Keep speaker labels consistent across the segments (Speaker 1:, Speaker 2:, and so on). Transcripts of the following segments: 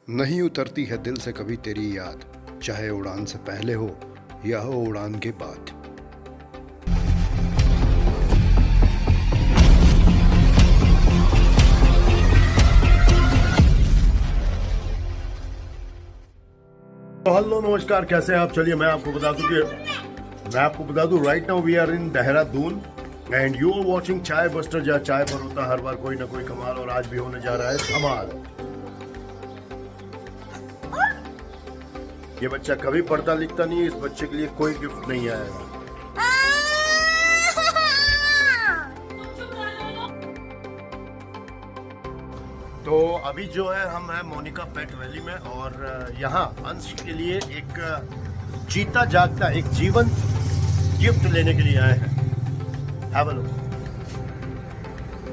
Speaker 1: नहीं उतरती है दिल से कभी तेरी याद, चाहे उड़ान से पहले हो या हो उड़ान के बाद।
Speaker 2: तो हेलो नमस्कार, कैसे हैं आप। चलिए मैं आपको बता दूं right now we are in Dehradun and you are watching chai buster, जहाँ चाय पर होता है हर बार कोई ना कोई कमाल, और आज भी होने जा रहा है धमाल। ये बच्चा कभी पढ़ता लिखता नहीं है, इस बच्चे के लिए कोई गिफ्ट नहीं आएगा। तो अभी जो है हम हैं मोनिका पेट वैली में, और यहाँ अंश के लिए एक जीता जागता एक जीवन गिफ्ट लेने के लिए आए हैं। Have a look.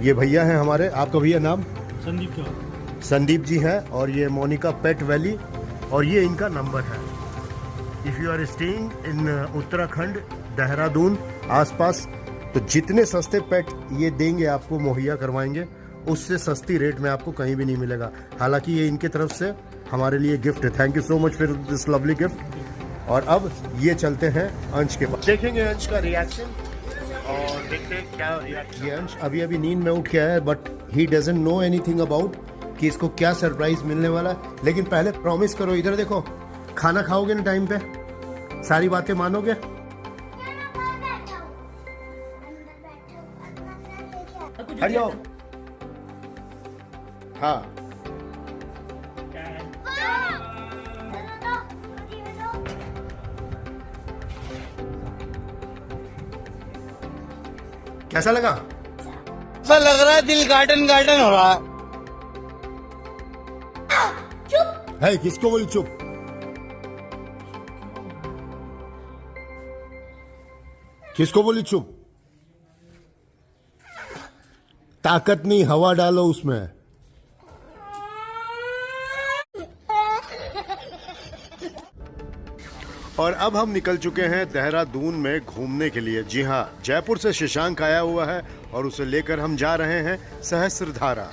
Speaker 2: ये भैया हैं हमारे, आपका भैया नाम? संदीप जी हैं, और ये मोनिका पेट वैली, और ये इनका नंबर है। If you are staying in Uttarakhand, Dehradun आसपास, तो जितने सस्ते पेट ये देंगे आपको, मुहैया करवाएंगे, उससे सस्ती रेट में आपको कहीं भी नहीं मिलेगा। हालांकि ये इनके तरफ से हमारे लिए गिफ्ट है। Thank you so much for this lovely gift. और अब ये चलते हैं अंश के पास, देखेंगे अंश का रिएक्शन और देखते हैं क्या रिएक्शन। ये अंश अभी नींद में उठ के आया है, but he doesn't know anything about कि इसको क्या सरप्राइज मिलने वाला है। लेकिन पहले प्रॉमिस करो, इधर देखो, खाना खाओगे ना टाइम पे, सारी बातें मानोगे? हेलो, हाँ कैसा लगा?
Speaker 3: ऐसा लग रहा है दिल गार्डन गार्डन हो रहा है।
Speaker 2: है किसको बोली चुप? किसको बोली चुप? ताकत नहीं, हवा डालो उसमें। और अब हम निकल चुके हैं देहरादून में घूमने के लिए। जी हाँ, जयपुर से शशांक आया हुआ है और उसे लेकर हम जा रहे हैं सहस्त्रधारा।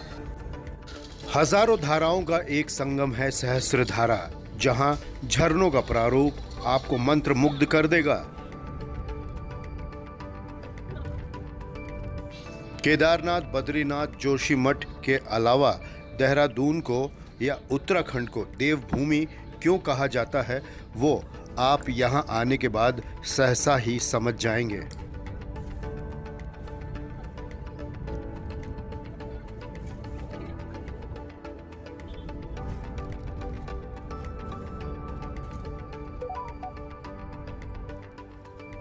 Speaker 1: हजारों धाराओं का एक संगम है सहस्त्रधारा, जहां झरनों का प्रारूप आपको मंत्र मुग्ध कर देगा। केदारनाथ, बद्रीनाथ, जोशीमठ के अलावा देहरादून को या उत्तराखंड को देवभूमि क्यों कहा जाता है, वो आप यहां आने के बाद सहसा ही समझ जाएंगे।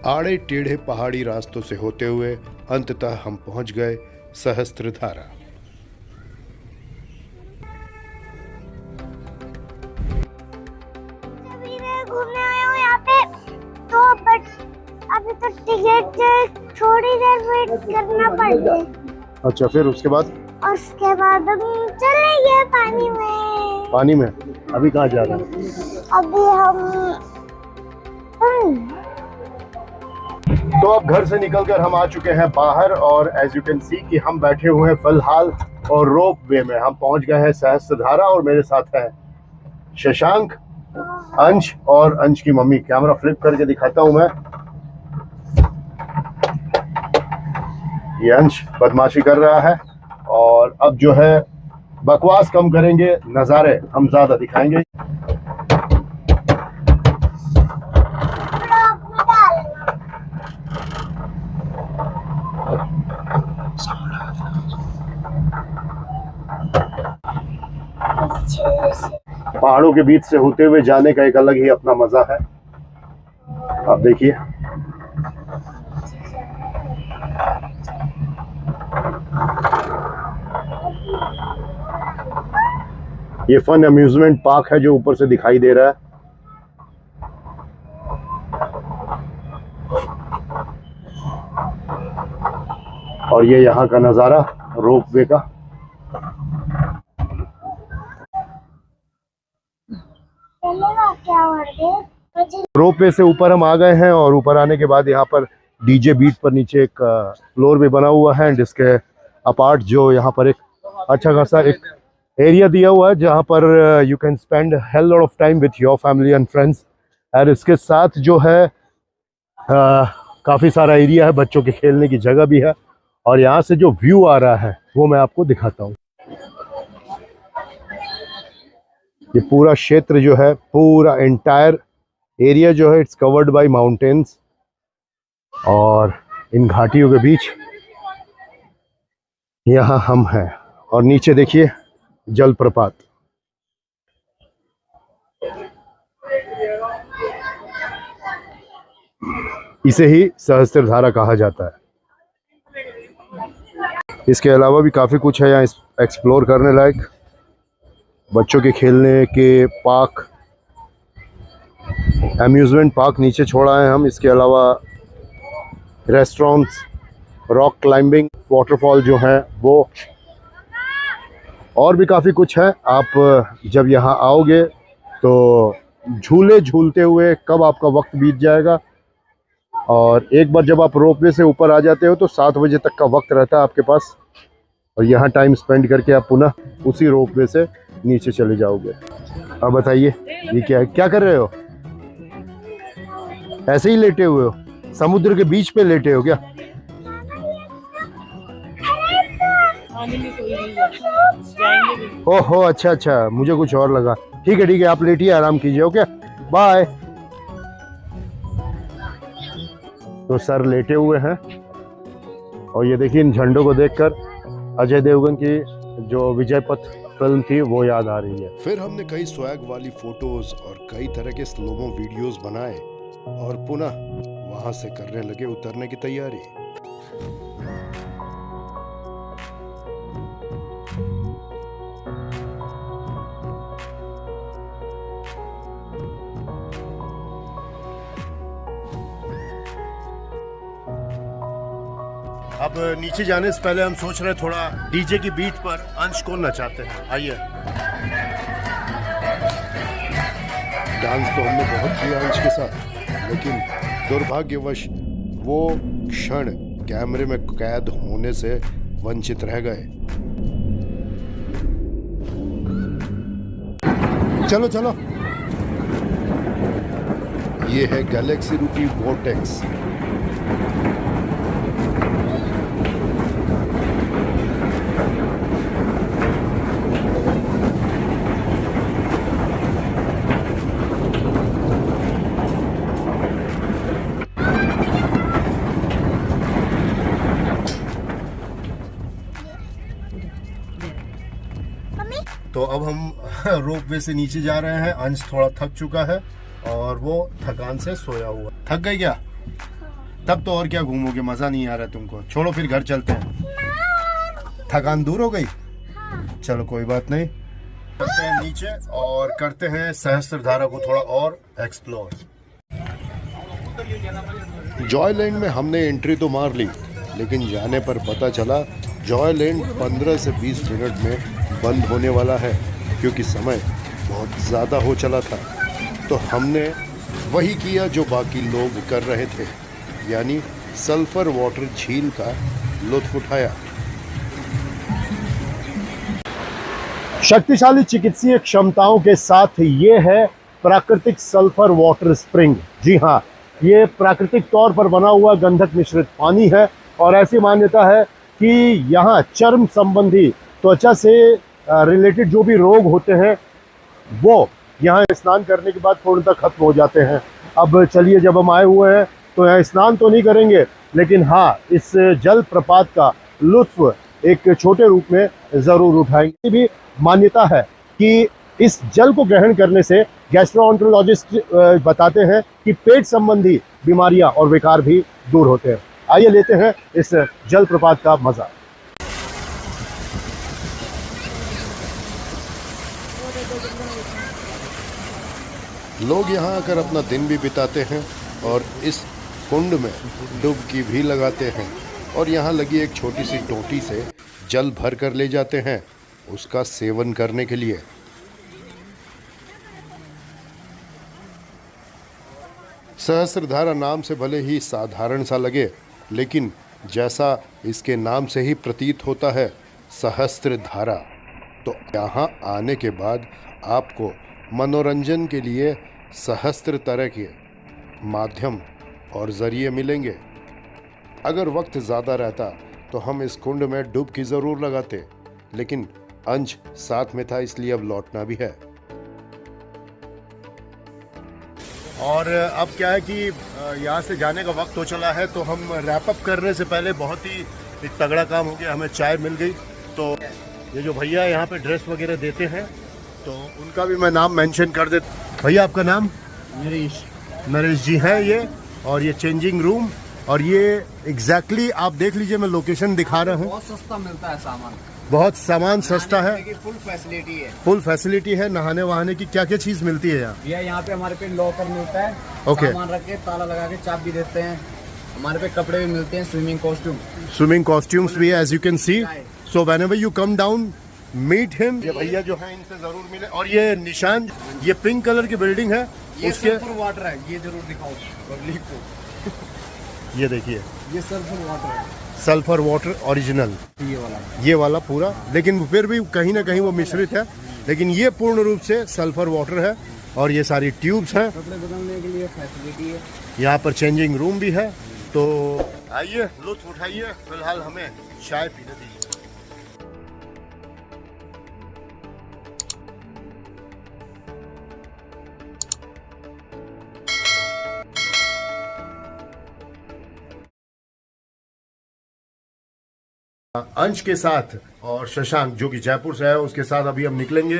Speaker 1: आड़े टेढ़े पहाड़ी रास्तों से होते हुए अंततः हम पहुंच गए सहस्त्रधारा।
Speaker 4: घूमने आए हो यहाँ पे, तो बट अभी तो टिकट थोड़ी देर वेट करना पड़ेगा।
Speaker 2: अच्छा, फिर उसके बाद?
Speaker 4: और उसके बाद हम चलेंगे पानी में।
Speaker 2: पानी में? अभी कहाँ जा रहे हैं?
Speaker 4: अभी हम
Speaker 2: तो अब घर से निकलकर हम आ चुके हैं बाहर, और एज यू कैन सी कि हम बैठे हुए हैं फिलहाल और रोप वे में हम पहुंच गए हैं सहस्त्रधारा। और मेरे साथ है शशांक, अंश और अंश की मम्मी। कैमरा फ्लिप करके दिखाता हूं मैं। ये अंश बदमाशी कर रहा है, और अब जो है बकवास कम करेंगे, नज़ारे हम ज्यादा दिखाएंगे। पहाड़ों के बीच से होते हुए जाने का एक अलग ही अपना मजा है। आप देखिए, ये फन अम्यूजमेंट पार्क है जो ऊपर से दिखाई दे रहा है। और ये यहाँ का नजारा रोप वे का। रोप वे से ऊपर हम आ गए हैं, और ऊपर आने के बाद यहाँ पर डीजे बीट पर नीचे एक फ्लोर भी बना हुआ है, जिसके अपार्ट जो यहाँ पर एक अच्छा खासा एक एरिया दिया हुआ है जहाँ पर you can spend hell lot of time with your family and friends. और इसके साथ जो है काफ़ी सारा एरिया है, बच्चों के खेलने की जगह भी है। और यहाँ से जो व्यू आ रहा है वो मैं आपको दिखाता हूँ। ये पूरा क्षेत्र जो है, पूरा एंटायर एरिया जो है, इट्स कवर्ड बाय माउंटेन्स। और इन घाटियों के बीच यहाँ हम हैं। और नीचे देखिए जलप्रपात। इसे ही सहस्त्रधारा कहा जाता है। इसके अलावा भी काफ़ी कुछ है यहाँ एक्सप्लोर करने लायक। बच्चों के खेलने के पार्क, अम्यूज़मेंट पार्क नीचे छोड़ा है हम। इसके अलावा रेस्टोरेंट्स, रॉक क्लाइंबिंग, वाटरफॉल जो हैं वो, और भी काफ़ी कुछ है। आप जब यहाँ आओगे तो झूले झूलते हुए कब आपका वक्त बीत जाएगा। और एक बार जब आप रोपवे से ऊपर आ जाते हो तो 7 बजे तक का वक्त रहता है आपके पास। और यहाँ टाइम स्पेंड करके आप पुनः उसी रोपवे से नीचे चले जाओगे। अब बताइए ये क्या है, क्या कर रहे हो? ऐसे ही लेटे हुए हो? समुद्र के बीच पे लेटे हो क्या? ओहो, अच्छा अच्छा, मुझे कुछ और लगा। ठीक है आप लेटिए, आराम कीजिए। Okay, bye. तो सर लेटे हुए हैं और ये देखिए इन झंडों को देखकर अजय देवगन की जो विजय पथ फिल्म थी वो याद आ रही है।
Speaker 1: फिर हमने कई स्वैग वाली फोटोज और कई तरह के स्लोमो वीडियोस बनाए और पुनः वहां से करने लगे उतरने की तैयारी।
Speaker 2: अब नीचे जाने से पहले हम सोच रहे हैं थोड़ा डीजे की बीट पर अंश को नचाते हैं। आइए।
Speaker 1: डांस तो हमने बहुत किया अंश के साथ, लेकिन दुर्भाग्यवश वो क्षण कैमरे में कैद होने से वंचित रह गए। चलो चलो, ये है गैलेक्सी रूपी वोर्टेक्स।
Speaker 2: तो अब हम रोपवे से नीचे जा रहे हैं। अंश थोड़ा थक चुका है और वो थकान से सोया हुआ। थक गई क्या? तब तो और क्या घूमोगे, मजा नहीं आ रहा तुमको। छोड़ो फिर घर चलते हैं। थकान दूर हो गई? चलो कोई बात नहीं, चलते हैं नीचे और करते हैं सहस्त्रधारा को थोड़ा और एक्सप्लोर।
Speaker 1: जॉयलैंड में हमने एंट्री तो मार ली, लेकिन जाने पर पता चला जॉयलैंड 15 से 20 मिनट में बंद होने वाला है, क्योंकि समय बहुत ज़्यादा हो चला था। तो हमने वही किया जो बाकी लोग कर रहे थे, यानी सल्फर वाटर झील का लुत्फ उठाया।
Speaker 2: शक्तिशाली चिकित्सीय क्षमताओं के साथ ये है प्राकृतिक सल्फर वाटर स्प्रिंग। जी हाँ, ये प्राकृतिक तौर पर बना हुआ गंधक मिश्रित पानी है और ऐसी मान्यता है कि यहाँ चर्म संबंधी, त्वचा से रिलेटेड जो भी रोग होते हैं वो यहाँ स्नान करने के बाद पूर्णतः खत्म हो जाते हैं। अब चलिए, जब हम आए हुए हैं तो यहाँ स्नान तो नहीं करेंगे, लेकिन हाँ, इस जल प्रपात का लुत्फ एक छोटे रूप में ज़रूर उठाएंगे। भी मान्यता है कि इस जल को ग्रहण करने से गैस्ट्रोएंटरोलॉजिस्ट बताते हैं कि पेट संबंधी बीमारियां और विकार भी दूर होते हैं। आइए लेते हैं इस जल प्रपात का मजा।
Speaker 1: लोग यहाँ आकर अपना दिन भी बिताते हैं और इस कुंड में डुबकी भी लगाते हैं और यहाँ लगी एक छोटी सी टोटी से जल भर कर ले जाते हैं उसका सेवन करने के लिए। सहस्त्रधारा नाम से भले ही साधारण सा लगे, लेकिन जैसा इसके नाम से ही प्रतीत होता है, सहस्त्रधारा तो यहाँ आने के बाद आपको मनोरंजन के लिए सहस्त्र तरह के माध्यम और ज़रिए मिलेंगे। अगर वक्त ज़्यादा रहता तो हम इस कुंड में डुबकी ज़रूर लगाते, लेकिन अंश साथ में था इसलिए अब लौटना भी है।
Speaker 2: और अब क्या है कि यहाँ से जाने का वक्त हो चला है, तो हम रैप अप करने से पहले बहुत ही एक तगड़ा काम हो गया, हमें चाय मिल गई। तो ये जो भैया यहाँ पे ड्रेस वगैरह देते हैं, तो उनका भी मैं नाम मेंशन कर देता। भैया आपका नाम? नरेश जी है ये, और ये चेंजिंग रूम, और ये एग्जैक्टली आप देख लीजिए, मैं लोकेशन दिखा रहा हूँ।
Speaker 3: बहुत सस्ता मिलता है सामान,
Speaker 2: बहुत सामान सस्ता है,
Speaker 3: फुल फैसिलिटी है।
Speaker 2: फुल फैसिलिटी है। नहाने वहाने की क्या क्या चीज़ मिलती है यहाँ?
Speaker 3: यहाँ पे हमारे पे लॉकर मिलता है,
Speaker 2: ओके।
Speaker 3: सामान रख के ताला लगा के चाबी देते हैं। हमारे पे कपड़े भी मिलते हैं, स्विमिंग कॉस्ट्यूम।
Speaker 2: स्विमिंग कॉस्ट्यूम्स भी है, as you can see. So whenever you come down, meet him. ये भैया जो है इनसे जरूर मिले। और ये निशान, ये पिंक कलर की बिल्डिंग है,
Speaker 3: ये
Speaker 2: उसके
Speaker 3: सल्फर वाटर है, ये जरूर दिखाओ पब्लिक को।
Speaker 2: ये देखिए,
Speaker 3: ये सल्फर वाटर है,
Speaker 2: सल्फर वाटर ओरिजिनल, ये वाला पूरा। लेकिन फिर भी कहीं ना कहीं वो मिश्रित है, लेकिन ये पूर्ण रूप से सल्फर वाटर है। और ये सारी ट्यूब्स हैं,
Speaker 3: कपड़े बदलने के लिए फैसिलिटी है।
Speaker 2: यहाँ पर चेंजिंग रूम भी है। तो आइए, लुत्फ उठाइए। फिलहाल हमें चाय पीने दीजिए। अंश के साथ और शशांक जो कि जयपुर से है, उसके साथ अभी हम निकलेंगे।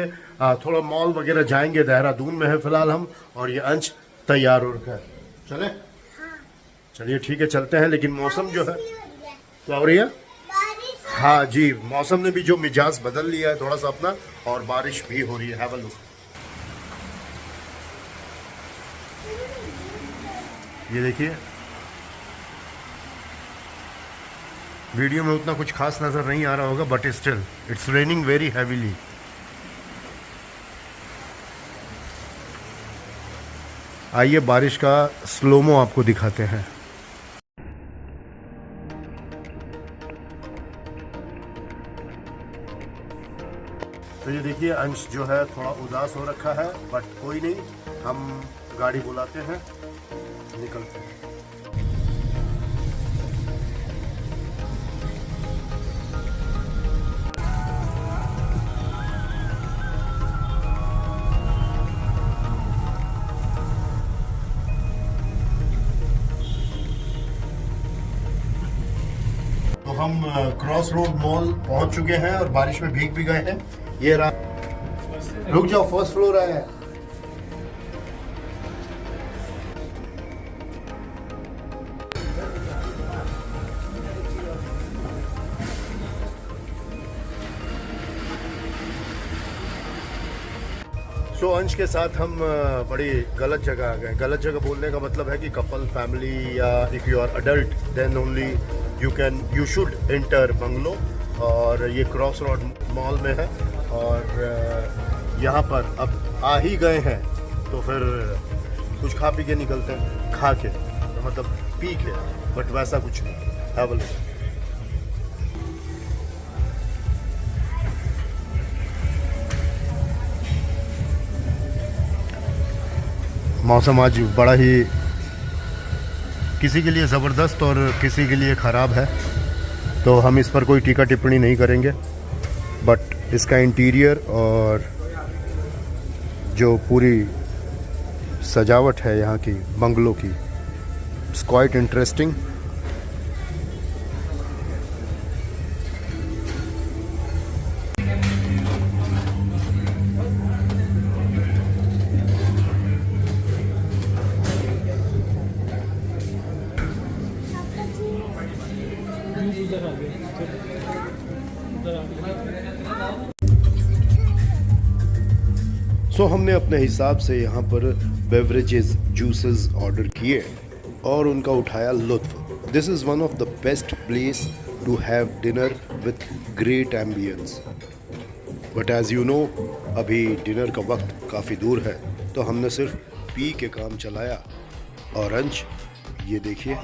Speaker 2: थोड़ा मॉल वगैरह जाएंगे, देहरादून में है फिलहाल हम। और ये अंश तैयार हो रखा है, चले? चलिए ठीक है, चलते हैं। लेकिन मौसम जो है, क्या हो रही है? हाँ जी, मौसम ने भी जो मिजाज बदल लिया है थोड़ा सा अपना, और बारिश भी हो रही है। Have a look. ये देखिए, वीडियो में उतना कुछ खास नजर नहीं आ रहा होगा, but still it's raining very heavily. आइए बारिश का स्लोमो आपको दिखाते हैं। तो ये देखिए, अंश जो है थोड़ा उदास हो रखा है, बट कोई नहीं, हम गाड़ी बुलाते हैं, निकलते हैं। तो हम क्रॉस रोड मॉल पहुंच चुके हैं और बारिश में भीग भी गए हैं। ये रहा, रुक जाओ, फर्स्ट फ्लोर आया है। सो अंश के साथ हम बड़ी गलत जगह आ गए। गलत जगह बोलने का मतलब है कि कपल, फैमिली, या if you are adult then only you should enter bungalow. और ये क्रॉस रोड मॉल में है, और यहाँ पर अब आ ही गए हैं तो फिर कुछ खा पी के निकलते हैं। खा के तो मतलब पी के, बट वैसा कुछ नहीं। Have a look. मौसम आज बड़ा ही किसी के लिए ज़बरदस्त और किसी के लिए ख़राब है, तो हम इस पर कोई टीका टिप्पणी नहीं करेंगे। बट इसका इंटीरियर और जो पूरी सजावट है यहाँ की बंगलो की, इट्स क्वाइट इंटरेस्टिंग। सो हमने अपने हिसाब से यहाँ पर बेवरेजेस, जूसेस ऑर्डर किए और उनका उठाया लुत्फ। This is one of the best place to have dinner with great ambience. But as you know, अभी डिनर का वक्त काफ़ी दूर है, तो हमने सिर्फ पी के काम चलाया। और अंश, ये देखिए,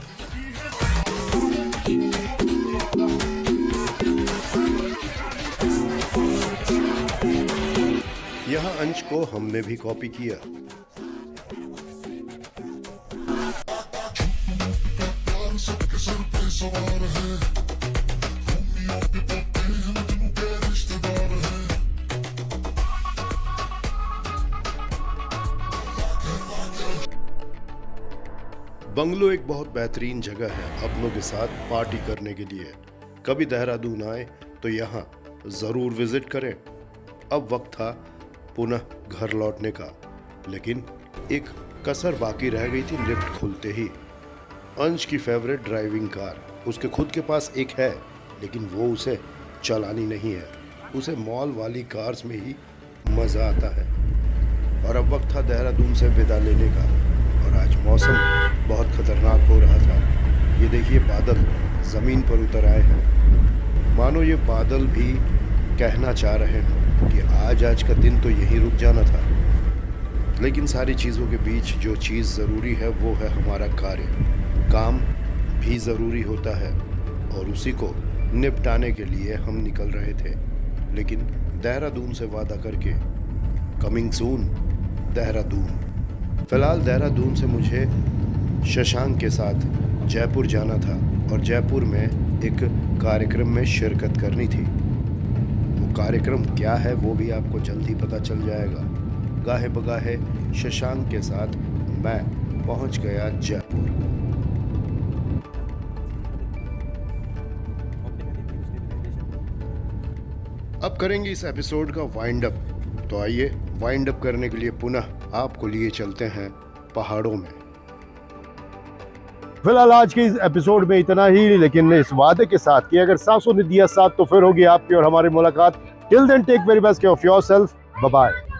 Speaker 1: यहाँ अंश को हमने भी कॉपी किया। बंगलो एक बहुत बेहतरीन जगह है अपनों के साथ पार्टी करने के लिए। कभी देहरादून आए तो यहाँ जरूर विजिट करें। अब वक्त था पुनः घर लौटने का, लेकिन एक कसर बाकी रह गई थी लिफ्ट खुलते ही। अंश की फेवरेट ड्राइविंग कार उसके खुद के पास एक है, लेकिन वो उसे चलानी नहीं है। उसे मॉल वाली कार्स में ही मजा आता है। और अब वक्त था देहरादून से विदा लेने का, और आज मौसम बहुत खतरनाक हो रहा था। ये देखिए बादल जमीन पर उतर आए हैं, मानो ये बादल भी कहना चाह रहे हैं कि आज का दिन तो यहीं रुक जाना था। लेकिन सारी चीज़ों के बीच जो चीज़ ज़रूरी है वो है हमारा कार्य। काम भी ज़रूरी होता है और उसी को निपटाने के लिए हम निकल रहे थे। लेकिन देहरादून से वादा करके, कमिंग सून देहरादून। फिलहाल देहरादून से मुझे शशांक के साथ जयपुर जाना था और जयपुर में एक कार्यक्रम में शिरकत करनी थी। वो कार्यक्रम क्या है वो भी आपको जल्दी पता चल जाएगा। गाहे बगाहे शशांक के साथ मैं पहुंच गया जयपुर। अब करेंगे इस एपिसोड का वाइंड अप। तो आइए वाइंड अप करने के लिए पुनः आपको लिए चलते हैं पहाड़ों में।
Speaker 2: फिलहाल आज के इस एपिसोड में इतना ही, लेकिन इस वादे के साथ कि अगर सांसों ने दिया साथ तो फिर होगी आपकी और हमारी मुलाकात। Till then take very best care of yourself. Bye bye.